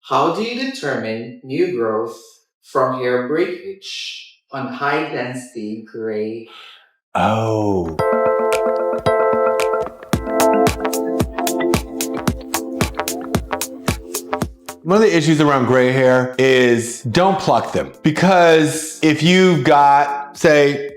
How do you determine new growth from hair breakage on high density gray? Oh. One of the issues around gray hair is don't pluck them, because if you've got, say,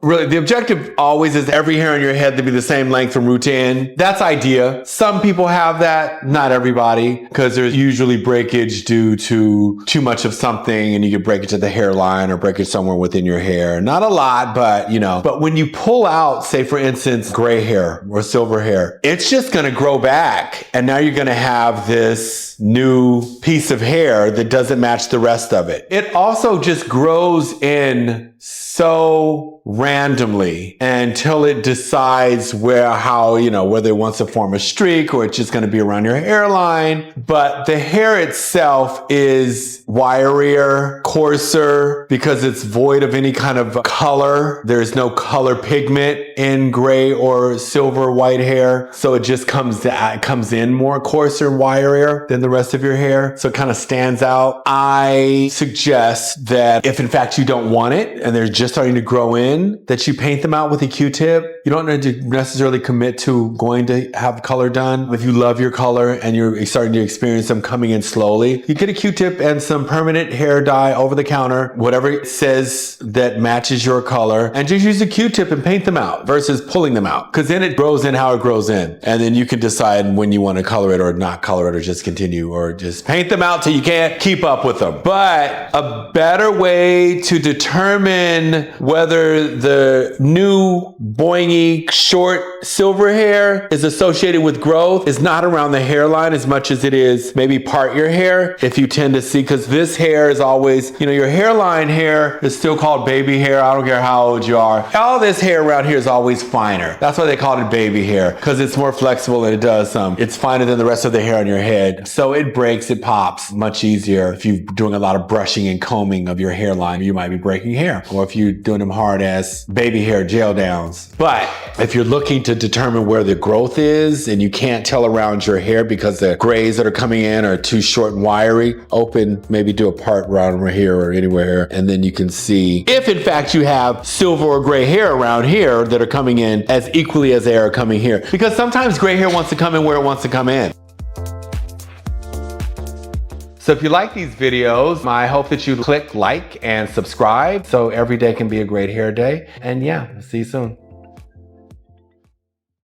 really the objective always is every hair on your head to be the same length from root to end. That's idea. Some people have that, not everybody, because there's usually breakage due to too much of something, and you get breakage at the hairline or breakage somewhere within your hair. Not a lot, but but when you pull out, say for instance, gray hair or silver hair, it's just going to grow back, and now you're going to have this new piece of hair that doesn't match the rest of it. It also just grows in so randomly until it decides whether it wants to form a streak or it's just going to be around your hairline. But the hair itself is wirier, coarser, because it's void of any kind of color. There's no color pigment in gray or silver white hair. So it just comes in more coarser and wirier than the rest of your hair. So it kind of stands out. I suggest that if in fact you don't want it and they're just starting to grow in, that you paint them out with a Q-tip. You don't need to necessarily commit to going to have color done. If you love your color and you're starting to experience them coming in slowly, you get a Q-tip and some permanent hair dye over the counter, whatever it says that matches your color, and just use a Q-tip and paint them out versus pulling them out. Because then it grows in how it grows in. And then you can decide when you want to color it or not color it, or just continue, or just paint them out till you can't keep up with them. But a better way to determine whether the new boingy short silver hair is associated with growth is not around the hairline as much as it is maybe part your hair. If you tend to see, because this hair is always, your hairline hair is still called baby hair. I don't care how old you are. All this hair around here is always finer. That's why they call it baby hair, because it's more flexible and it's finer than the rest of the hair on your head. So it breaks, it pops much easier. If you're doing a lot of brushing and combing of your hairline, you might be breaking hair. Or if you're doing them hard as baby hair gel downs. But if you're looking to determine where the growth is and you can't tell around your hair because the grays that are coming in are too short and wiry, maybe do a part around here or anywhere, and then you can see if in fact you have silver or gray hair around here that are coming in as equally as they are coming here. Because sometimes gray hair wants to come in where it wants to come in. So if you like these videos, I hope that you click like and subscribe so every day can be a great hair day. And yeah, see you soon.